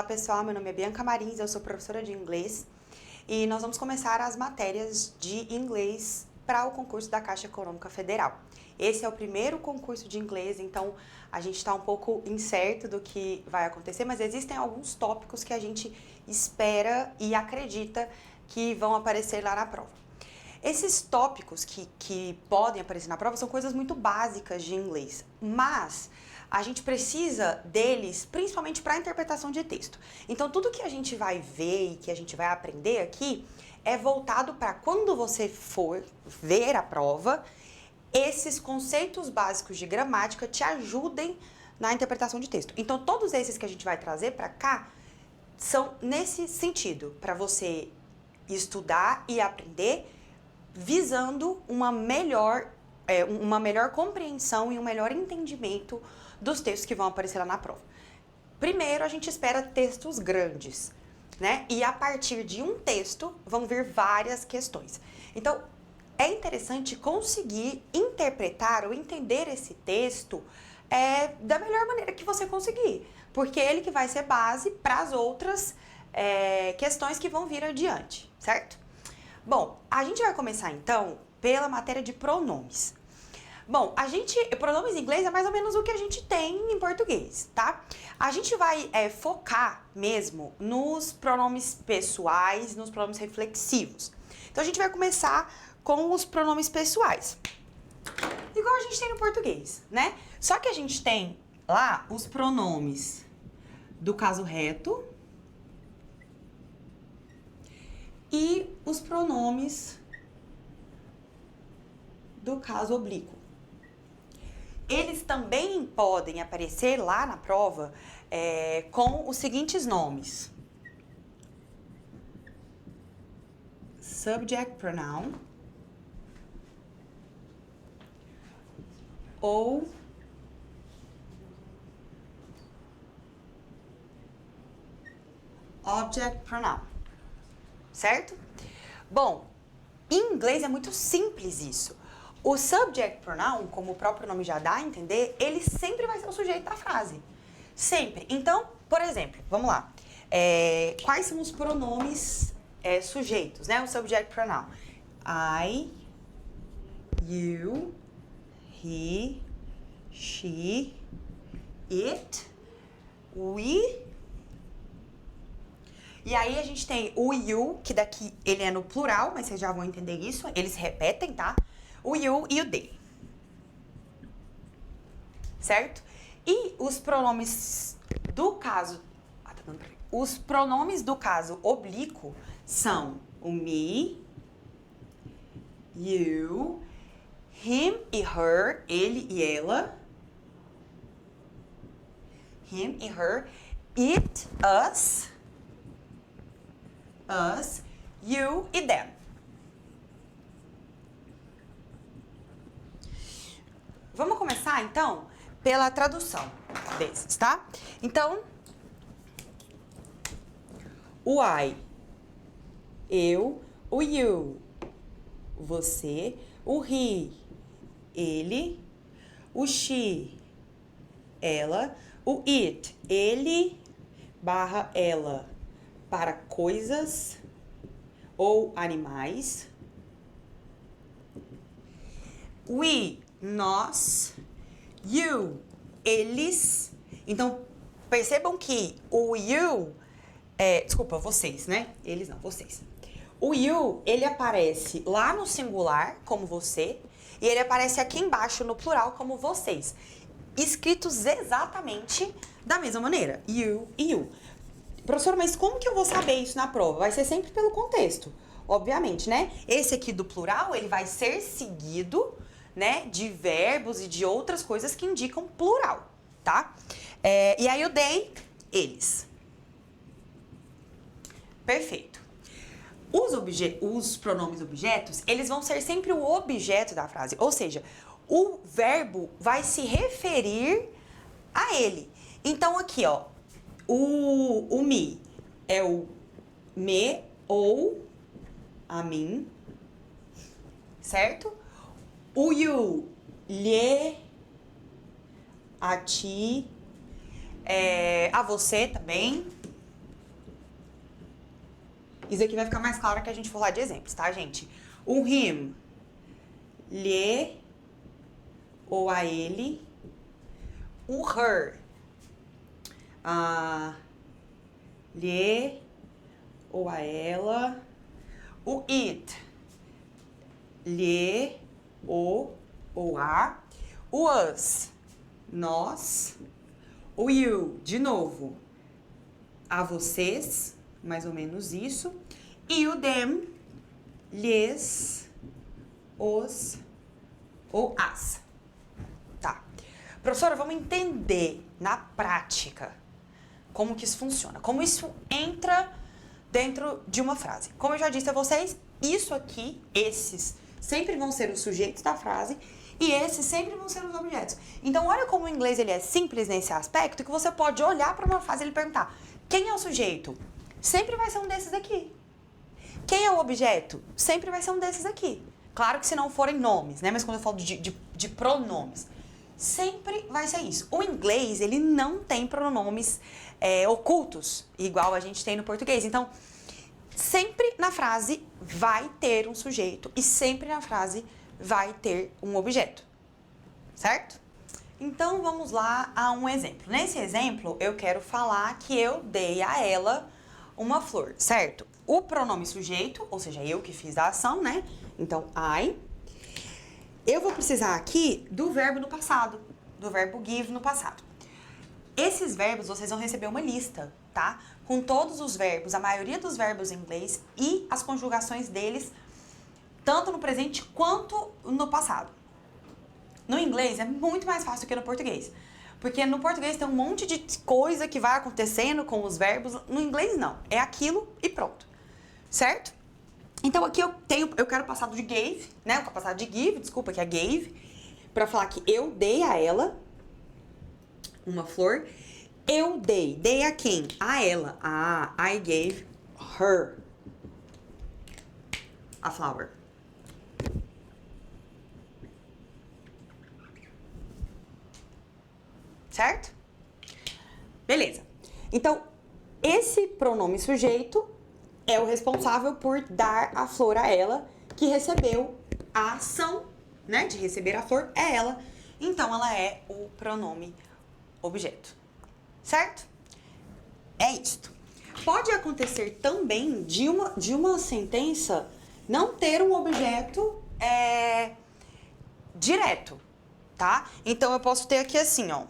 Olá pessoal, meu nome é Bianca Marins, eu sou professora de inglês e nós vamos começar as matérias de inglês para o concurso da Caixa Econômica Federal. Esse é o primeiro concurso de inglês, então a gente está um pouco incerto do que vai acontecer, mas existem alguns tópicos que a gente espera e acredita que vão aparecer lá na prova. Esses tópicos que podem aparecer na prova são coisas muito básicas de inglês, mas a gente precisa deles principalmente para a interpretação de texto. Então, tudo que a gente vai ver e que a gente vai aprender aqui é voltado para quando você for ver a prova, esses conceitos básicos de gramática te ajudem na interpretação de texto. Então, todos esses que a gente vai trazer para cá são nesse sentido, para você estudar e aprender visando uma melhor compreensão e um melhor entendimento dos textos que vão aparecer lá na prova. Primeiro, a gente espera textos grandes, né? E a partir de um texto vão vir várias questões. Então, é interessante conseguir interpretar ou entender esse texto da melhor maneira que você conseguir, porque ele que vai ser base para as outras questões que vão vir adiante, certo? Bom, a gente vai começar então pela matéria de pronomes. Bom, pronomes em inglês é mais ou menos o que a gente tem em português, tá? A gente vai focar mesmo nos pronomes pessoais, nos pronomes reflexivos. Então a gente vai começar com os pronomes pessoais, igual a gente tem no português, né? Só que a gente tem lá os pronomes do caso reto e os pronomes do caso oblíquo. Eles também podem aparecer lá na prova com os seguintes nomes: subject pronoun ou object pronoun, certo? Bom, em inglês é muito simples isso. O subject pronoun, como o próprio nome já dá a entender, ele sempre vai ser o sujeito da frase. Sempre. Então, por exemplo, vamos lá. Quais são os pronomes sujeitos, né? O subject pronoun. I, you, he, she, it, we. E aí a gente tem o you, que daqui ele é no plural, mas vocês já vão entender isso. Eles repetem, tá? O you e o they. Certo? E os pronomes do caso... tá dando pra ver. Os pronomes do caso oblíquo são o me, you, him e her, ele e ela, him e her, it, us, you e them. Vamos começar, então, pela tradução desses, tá? Então, o I, eu, o you, você, o he, ele, o she, ela, o it, ele / ela, para coisas ou animais, we, nós, you, eles. Então, percebam que o you, desculpa, vocês, né? Eles não, vocês. O you, ele aparece lá no singular, como você, e ele aparece aqui embaixo no plural, como vocês. Escritos exatamente da mesma maneira, you e you. Professor, mas como que eu vou saber isso na prova? Vai ser sempre pelo contexto, obviamente, né? Esse aqui do plural, ele vai ser seguido, né, de verbos e de outras coisas que indicam plural, tá? E aí o they, eles. Perfeito. Os pronomes objetos, eles vão ser sempre o objeto da frase, ou seja, o verbo vai se referir a ele. Então aqui, ó, o me é o me ou a mim, certo? O you, lhe, a ti, a você também, Isso aqui vai ficar mais claro que a gente for lá de exemplos, tá, gente? O him, lhe ou a ele. O her, lhe ou a ela. O it, lhe ou a. O us, nós. O you, de novo, a vocês, mais ou menos isso. E o them, lhes, os ou as. Tá. Professora, vamos entender na prática como que isso funciona. Como isso entra dentro de uma frase. Como eu já disse a vocês, isso aqui, esses, sempre vão ser os sujeitos da frase e esses sempre vão ser os objetos. Então, olha como o inglês ele é simples nesse aspecto, que você pode olhar para uma frase e ele perguntar: quem é o sujeito? Sempre vai ser um desses aqui. Quem é o objeto? Sempre vai ser um desses aqui. Claro que se não forem nomes, né? Mas quando eu falo de pronomes, sempre vai ser isso. O inglês, ele não tem pronomes ocultos, igual a gente tem no português. Então, sempre na frase vai ter um sujeito e sempre na frase vai ter um objeto, certo? Então, vamos lá a um exemplo. Nesse exemplo, eu quero falar que eu dei a ela uma flor, certo? O pronome sujeito, ou seja, eu que fiz a ação, né? Então, I. Eu vou precisar aqui do verbo no passado, do verbo give no passado. Esses verbos, vocês vão receber uma lista, tá? Com todos os verbos, a maioria dos verbos em inglês e as conjugações deles, tanto no presente quanto no passado. No inglês é muito mais fácil que no português. Porque no português tem um monte de coisa que vai acontecendo com os verbos. No inglês não. É aquilo e pronto. Certo? Então aqui eu quero o passado de gave, né? O passado de give, desculpa, que é gave. Pra falar que eu dei a ela uma flor. Eu dei. Dei a quem? A ela. I gave her a flower. Certo? Beleza. Então, esse pronome sujeito é o responsável por dar a flor a ela, que recebeu a ação, né, de receber a flor, é ela. Então, ela é o pronome objeto. Certo? É isto. Pode acontecer também de uma sentença não ter um objeto direto, tá? Então, eu posso ter aqui assim, ó.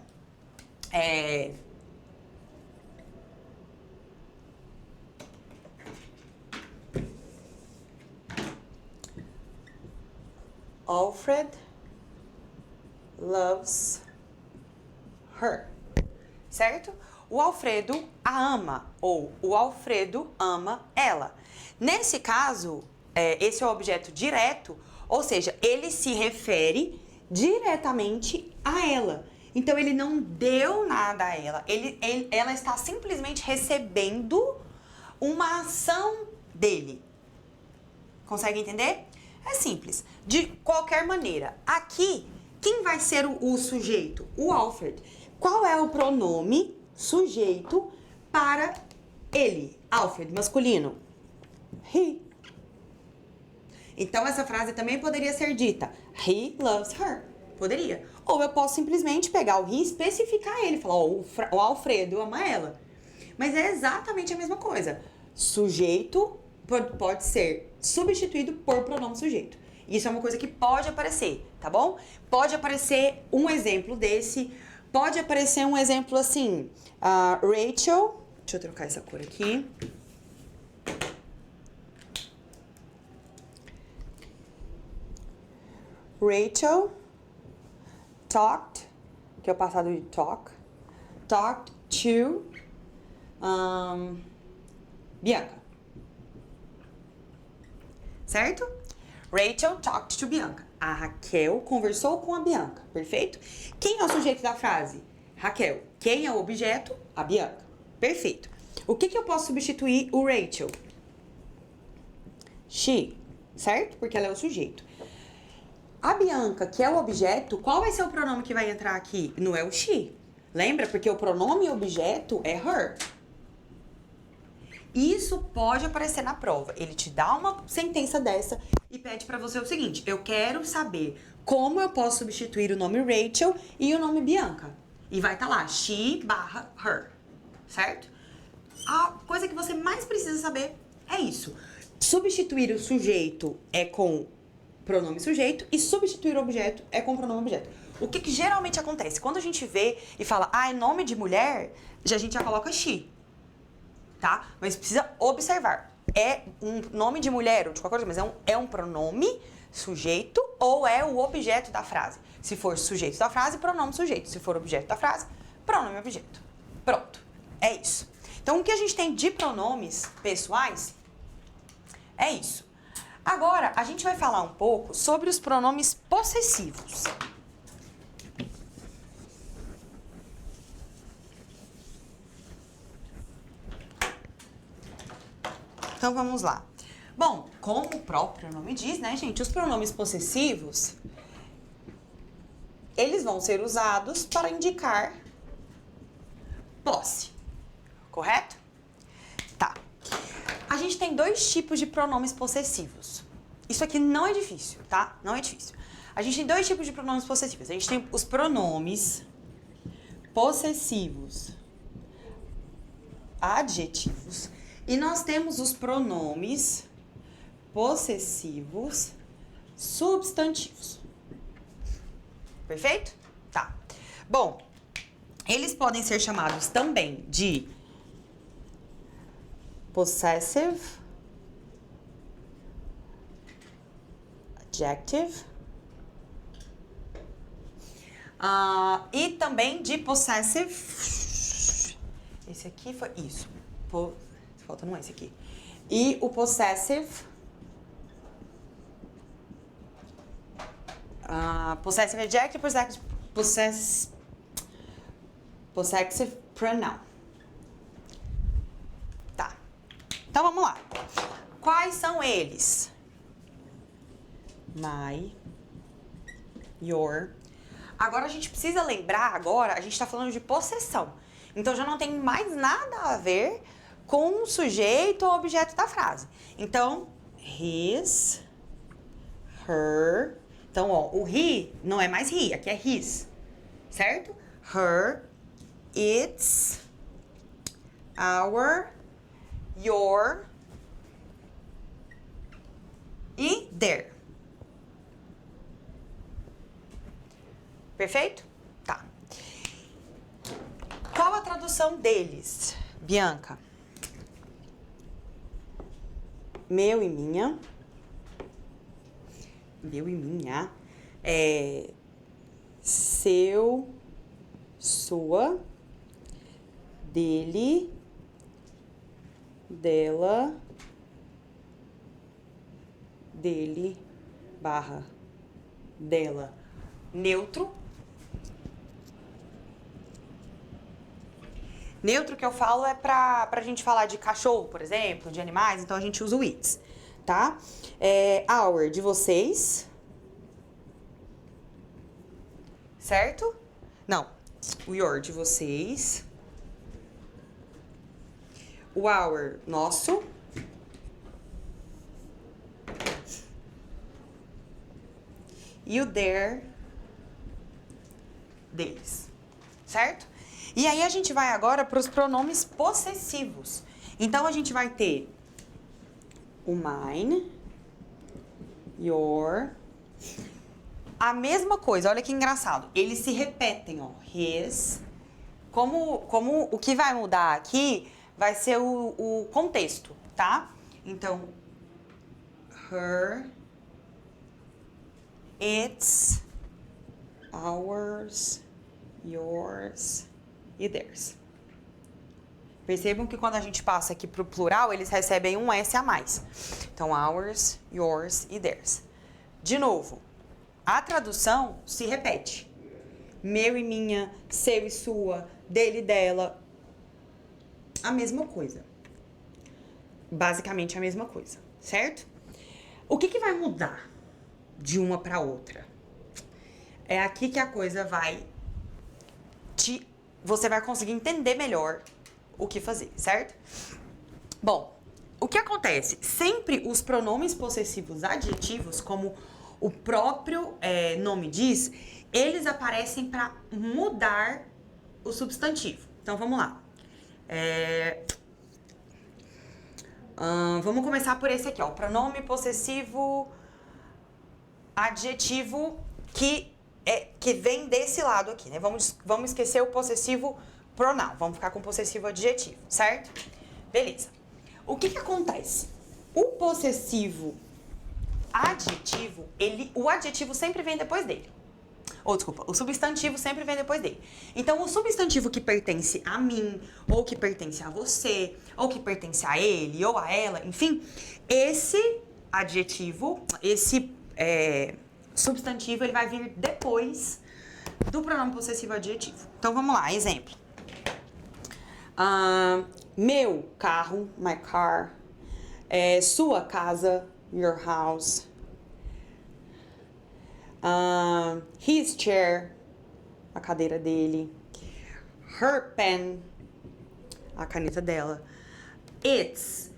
Alfred loves her, certo? O Alfredo a ama, ou o Alfredo ama ela. Nesse caso, esse é o objeto direto, ou seja, ele se refere diretamente a ela. Então, ele não deu nada a ela. Ela está simplesmente recebendo uma ação dele. Consegue entender? É simples. De qualquer maneira. Aqui, quem vai ser o sujeito? O Alfred. Qual é o pronome sujeito para ele? Alfred, masculino. He. Então, essa frase também poderia ser dita: He loves her. Poderia. Ou eu posso simplesmente pegar o he e especificar ele. Falar, o Alfredo ama ela. Mas é exatamente a mesma coisa. Sujeito pode ser substituído por pronome sujeito. Isso é uma coisa que pode aparecer, tá bom? Pode aparecer um exemplo desse. Pode aparecer um exemplo assim. Rachel. Deixa eu trocar essa cor aqui. Rachel talked, que é o passado de talked to Bianca. Certo? Rachel talked to Bianca. A Raquel conversou com a Bianca. Perfeito? Quem é o sujeito da frase? Raquel. Quem é o objeto? A Bianca. Perfeito. O que eu posso substituir o Rachel? She. Certo? Porque ela é o sujeito. A Bianca, que é o objeto, qual vai ser o pronome que vai entrar aqui? Não é o she. Lembra? Porque o pronome objeto é her. Isso pode aparecer na prova. Ele te dá uma sentença dessa e pede pra você o seguinte: eu quero saber como eu posso substituir o nome Rachel e o nome Bianca. E vai estar lá, she barra her, certo? A coisa que você mais precisa saber é isso. Substituir o sujeito é com pronome sujeito e substituir o objeto é com pronome objeto. O que geralmente acontece? Quando a gente vê e fala, é nome de mulher, a gente já coloca she. Tá? Mas precisa observar. É um nome de mulher ou de qualquer coisa, mas é um pronome sujeito ou é o objeto da frase. Se for sujeito da frase, pronome sujeito. Se for objeto da frase, pronome objeto. Pronto. É isso. Então, o que a gente tem de pronomes pessoais é isso. Agora, a gente vai falar um pouco sobre os pronomes possessivos. Então, vamos lá. Bom, como o próprio nome diz, né, gente? Os pronomes possessivos, eles vão ser usados para indicar posse. Correto? Tá. A gente tem dois tipos de pronomes possessivos. Isso aqui não é difícil, tá? Não é difícil. A gente tem dois tipos de pronomes possessivos. A gente tem os pronomes possessivos adjetivos. E nós temos os pronomes possessivos substantivos. Perfeito? Tá. Bom, eles podem ser chamados também de possessive adjective e também de possessive. Esse aqui foi isso. Falta não esse aqui. E o possessive. Possessive adjective, possessive pronoun. Tá. Então vamos lá. Quais são eles? My, your. Agora a gente precisa lembrar, a gente tá falando de possessão. Então já não tem mais nada a ver com o sujeito ou objeto da frase. Então, his, her. Então, ó, o he não é mais he, aqui é his, certo? Her, its, our, your e their. Perfeito? Tá. Qual a tradução deles, Bianca? Meu e minha. Meu e minha. Seu, sua, dele, dela, dele, barra, dela. Neutro. Neutro que eu falo é pra gente falar de cachorro, por exemplo, de animais, então a gente usa o its, tá? Our, de vocês. Certo? Não. O your, de vocês. O our, nosso. E o their, deles. Certo? E aí a gente vai agora para os pronomes possessivos. Então a gente vai ter o mine, your. A mesma coisa, olha que engraçado. Eles se repetem, ó. His. Como o que vai mudar aqui vai ser o contexto, tá? Então, her, its, ours, yours e theirs. Percebam que quando a gente passa aqui pro plural, eles recebem um S a mais. Então, ours, yours e theirs. De novo, a tradução se repete. Meu e minha, seu e sua, dele e dela. A mesma coisa. Basicamente a mesma coisa, certo? O que vai mudar de uma para outra? É aqui que a coisa vai você vai conseguir entender melhor o que fazer, certo? Bom, o que acontece? Sempre os pronomes possessivos adjetivos, como o próprio nome diz, eles aparecem para mudar o substantivo. Então, vamos lá. Vamos começar por esse aqui, ó. Pronome possessivo adjetivo que vem desse lado aqui, né? Vamos esquecer o possessivo pronoun. Vamos ficar com o possessivo adjetivo, certo? Beleza. O que acontece? O possessivo adjetivo, o adjetivo sempre vem depois dele. Ou, desculpa, o substantivo sempre vem depois dele. Então, o substantivo que pertence a mim, ou que pertence a você, ou que pertence a ele, ou a ela, enfim, esse adjetivo, esse substantivo, ele vai vir depois do pronome possessivo adjetivo. Então, vamos lá, exemplo. Meu carro, my car. Sua casa, your house. His chair, a cadeira dele. Her pen, a caneta dela. Its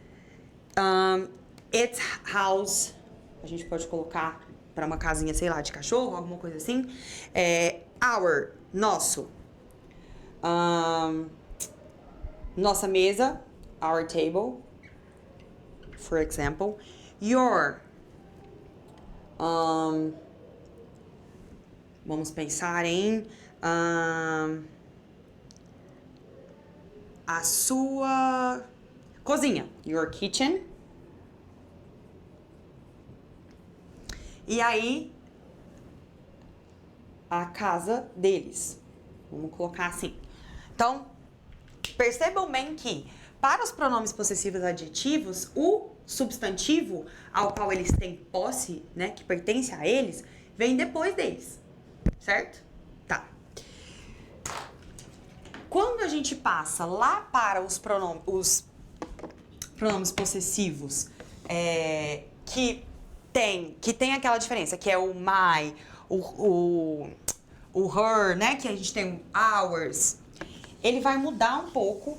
house, a gente pode colocar para uma casinha, sei lá, de cachorro, alguma coisa assim. Our, nosso. Nossa mesa, our table, for example. Your, vamos pensar em a sua cozinha, your kitchen. E aí, a casa deles. Vamos colocar assim. Então, percebam bem que, para os pronomes possessivos adjetivos, o substantivo ao qual eles têm posse, né, que pertence a eles, vem depois deles. Certo? Tá. Quando a gente passa lá para os pronomes possessivos que tem aquela diferença, que é o my, o her, né? Que a gente tem o ours. Ele vai mudar um pouco.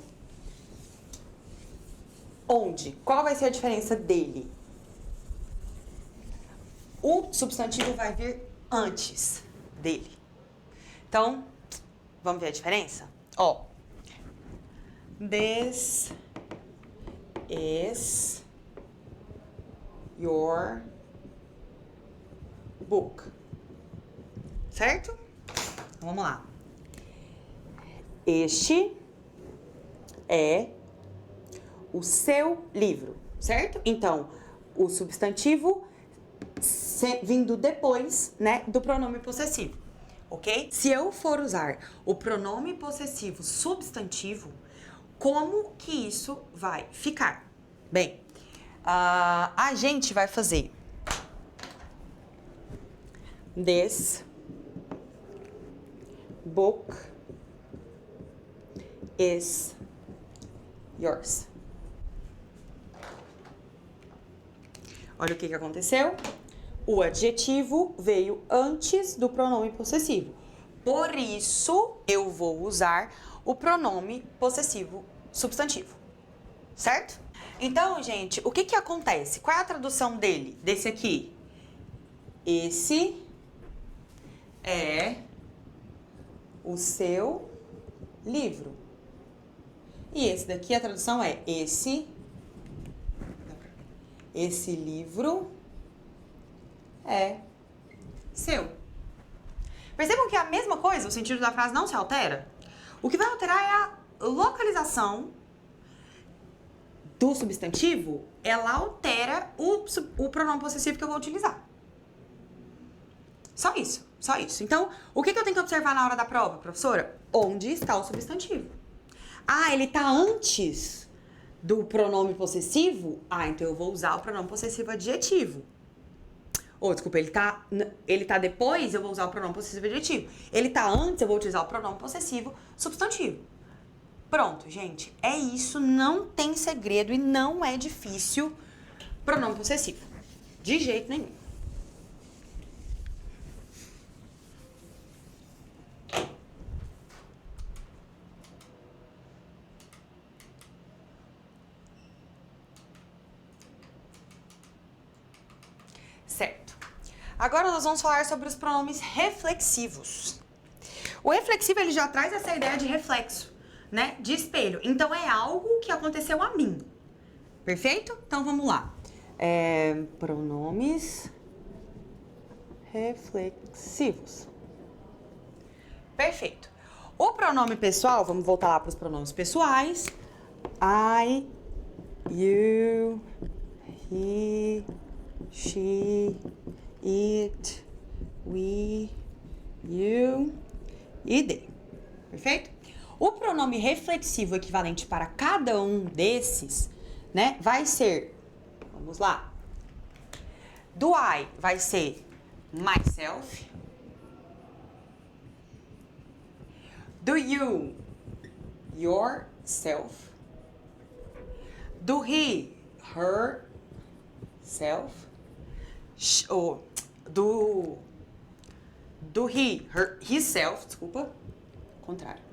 Onde? Qual vai ser a diferença dele? O substantivo vai vir antes dele. Então, vamos ver a diferença? Ó. This is your book. Certo? Então, vamos lá. Este é o seu livro, certo? Então, o substantivo vindo depois, né, do pronome possessivo, ok? Se eu for usar o pronome possessivo substantivo, como que isso vai ficar? Bem, a gente vai fazer this book is yours. Olha o que aconteceu. O adjetivo veio antes do pronome possessivo. Por isso, eu vou usar o pronome possessivo substantivo. Certo? Então, gente, o que acontece? Qual é a tradução dele, desse aqui? Esse é o seu livro. E esse daqui, a tradução é esse livro é seu. Percebam que é a mesma coisa, o sentido da frase não se altera. O que vai alterar é a localização do substantivo, ela altera o pronome possessivo que eu vou utilizar. Só isso, só isso. Então, o que eu tenho que observar na hora da prova, professora? Onde está o substantivo? Ele tá antes do pronome possessivo? Então eu vou usar o pronome possessivo adjetivo. Desculpa, ele tá depois, eu vou usar o pronome possessivo adjetivo. Ele tá antes, eu vou utilizar o pronome possessivo substantivo. Pronto, gente. É isso, não tem segredo e não é difícil pronome possessivo. De jeito nenhum. Agora nós vamos falar sobre os pronomes reflexivos. O reflexivo, ele já traz essa ideia de reflexo, né? De espelho. Então, é algo que aconteceu a mim. Perfeito? Então, vamos lá. Pronomes reflexivos. Perfeito. O pronome pessoal, vamos voltar lá para os pronomes pessoais. I, you, he, she, it, we, you e they. Perfeito? O pronome reflexivo equivalente para cada um desses, né, vai ser, vamos lá, do I vai ser myself, do you, yourself, do he, her, self, do he, her, himself, desculpa, contrário,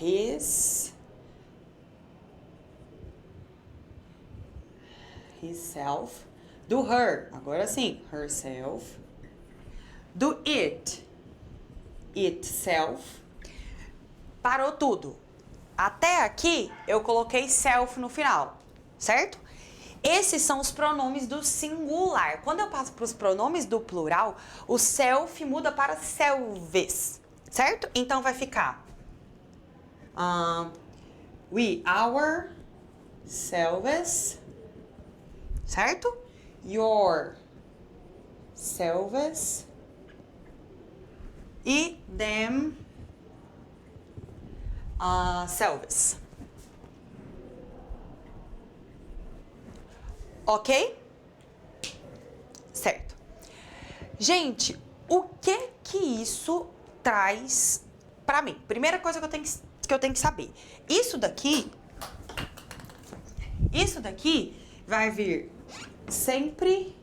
himself, do her, agora sim, herself, do it, itself. Parou tudo. Até aqui eu coloquei self no final, certo? Esses são os pronomes do singular. Quando eu passo para os pronomes do plural, o self muda para selves, certo? Então vai ficar we, our, selves, certo? Your, selves e them, selves. Ok? Certo. Gente, o que isso traz pra mim? Primeira coisa que eu tenho que saber. Isso daqui vai vir sempre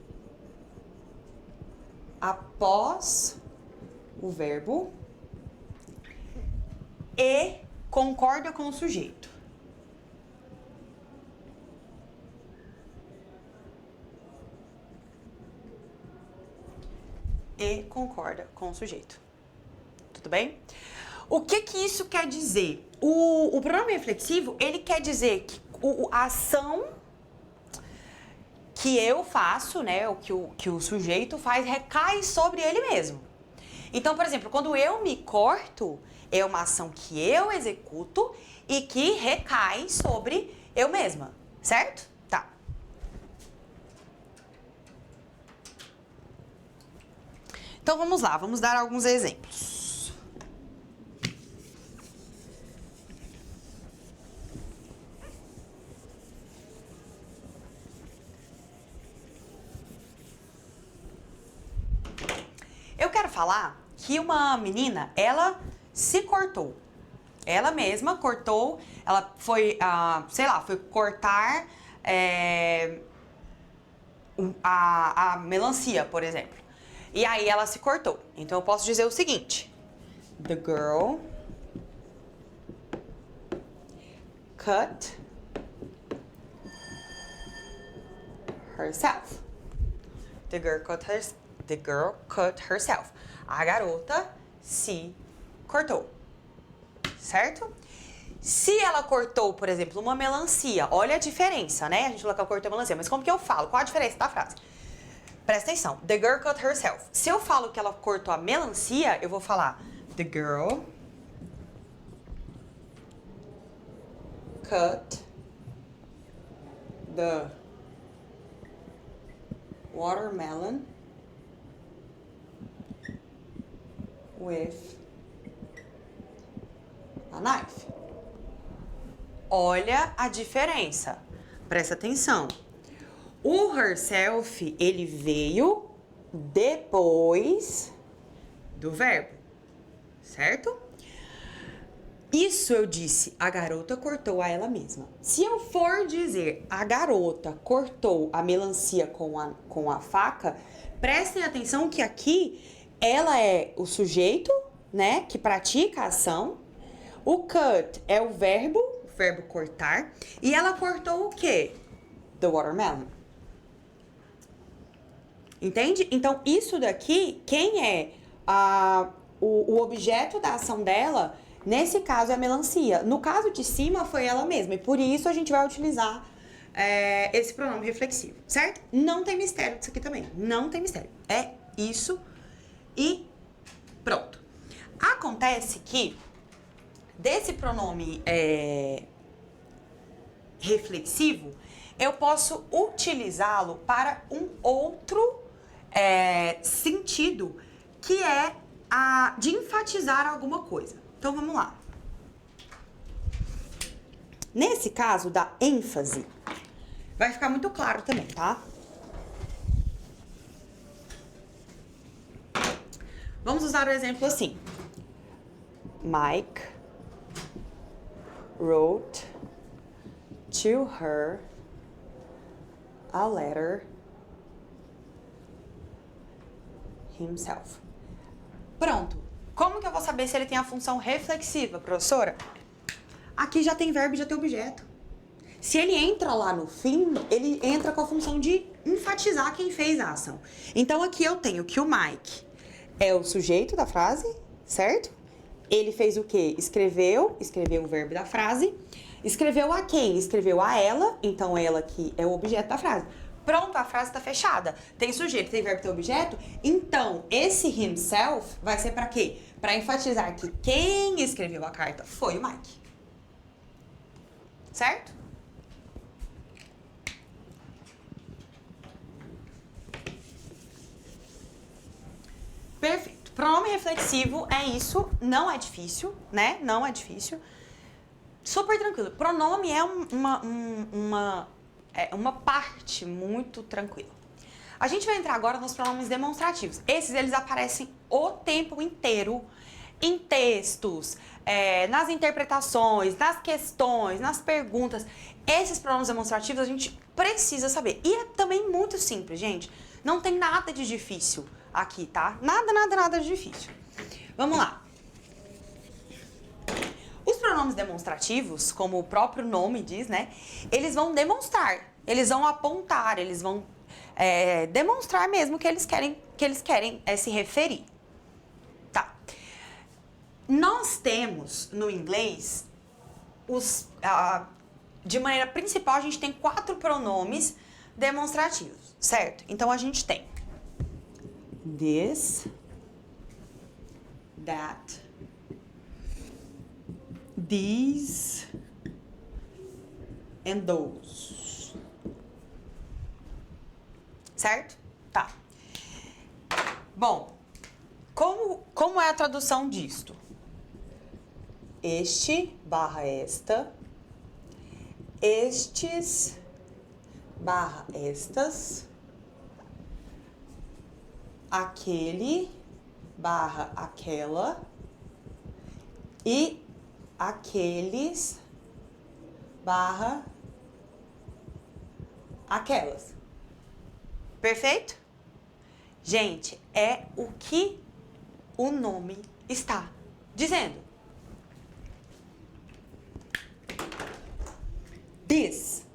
após o verbo e concorda com o sujeito. E concorda com o sujeito. Tudo bem? O que isso quer dizer? O pronome reflexivo, ele quer dizer que a ação que eu faço, né, o que o sujeito faz, recai sobre ele mesmo. Então, por exemplo, quando eu me corto, é uma ação que eu executo e que recai sobre eu mesma, certo? Tá. Então, vamos lá, vamos dar alguns exemplos. Eu quero falar que uma menina, ela se cortou. Ela mesma cortou, ela foi, sei lá, foi cortar a melancia, por exemplo. E aí ela se cortou. Então eu posso dizer o seguinte: The girl cut herself. The girl cut herself. A garota se cortou. Certo? Se ela cortou, por exemplo, uma melancia, olha a diferença, né? A gente falou que ela cortou a melancia, mas como que eu falo? Qual a diferença da frase? Presta atenção. The girl cut herself. Se eu falo que ela cortou a melancia, eu vou falar The girl cut the watermelon with a knife. Olha a diferença. Presta atenção. O herself, ele veio depois do verbo, certo? Isso eu disse, a garota cortou a ela mesma. Se eu for dizer, a garota cortou a melancia com a faca, prestem atenção que aqui ela é o sujeito, né, que pratica a ação. O cut é o verbo cortar. E ela cortou o quê? The watermelon. Entende? Então, isso daqui, quem é o objeto da ação dela, nesse caso é a melancia. No caso de cima, foi ela mesma. E por isso a gente vai utilizar esse pronome reflexivo, certo? Não tem mistério disso aqui também. Não tem mistério. É isso e pronto. Acontece que desse pronome reflexivo, eu posso utilizá-lo para um outro sentido, que é de enfatizar alguma coisa. Então, vamos lá. Nesse caso da ênfase, vai ficar muito claro também, tá? Vamos usar o exemplo assim. Mike wrote to her a letter himself. Pronto. Como que eu vou saber se ele tem a função reflexiva, professora? Aqui já tem verbo e já tem objeto. Se ele entra lá no fim, ele entra com a função de enfatizar quem fez a ação. Então aqui eu tenho que o Mike é o sujeito da frase, certo? Ele fez o quê? Escreveu o verbo da frase. Escreveu a quem? Escreveu a ela, então ela que é o objeto da frase. Pronto, a frase está fechada. Tem sujeito, tem verbo, tem objeto. Então, esse himself vai ser para quê? Para enfatizar que quem escreveu a carta foi o Mike. Certo? Perfeito. Pronome reflexivo é isso, não é difícil, né? Não é difícil. Super tranquilo. Pronome é uma parte muito tranquila. A gente vai entrar agora nos pronomes demonstrativos. Esses, eles aparecem o tempo inteiro em textos, nas interpretações, nas questões, nas perguntas. Esses pronomes demonstrativos a gente precisa saber. E é também muito simples, gente. Não tem nada de difícil aqui, tá? Nada de difícil. Vamos lá. Os pronomes demonstrativos, como o próprio nome diz, né? Eles vão demonstrar, eles vão apontar, eles vão demonstrar mesmo que eles querem se referir. Tá. Nós temos no inglês de maneira principal a gente tem 4 pronomes demonstrativos, certo? Então a gente tem this, that, these and those. Certo? Tá. Bom, como é a tradução disto? Este barra esta, estes barra estas, aquele barra aquela e aqueles barra aquelas. Perfeito? Gente, é o que o nome está dizendo. This.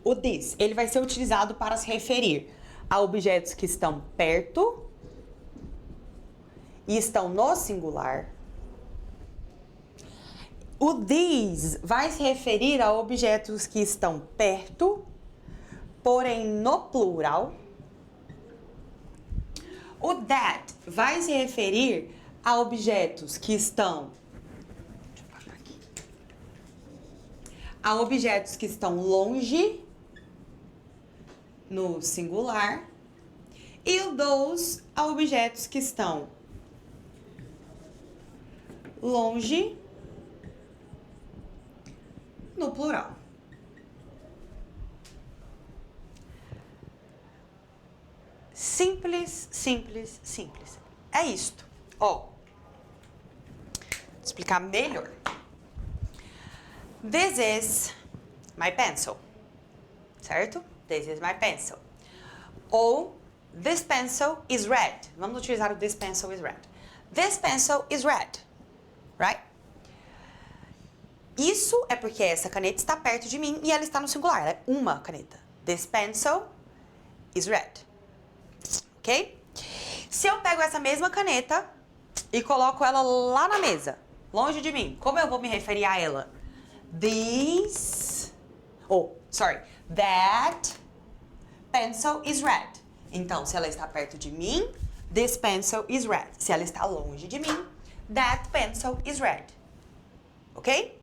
O this, ele vai ser utilizado para se referir a objetos que estão perto e estão no singular. O these vai se referir a objetos que estão perto, porém no plural. O that vai se referir a objetos que estão... Deixa eu parar aqui. A objetos que estão longe, no singular. E o those a objetos que estão longe, no plural. Simples, simples, simples. É isto. Ó, vou explicar melhor. This is my pencil. Certo? This is my pencil. Ou this pencil is red. Vamos utilizar o this pencil is red. This pencil is red. Right? Isso é porque essa caneta está perto de mim e ela está no singular. Ela é uma caneta. This pencil is red. ok? Se eu pego essa mesma caneta e coloco ela lá na mesa, longe de mim, como eu vou me referir a ela? That pencil is red. Então, se ela está perto de mim, this pencil is red. Se ela está longe de mim, that pencil is red. Ok?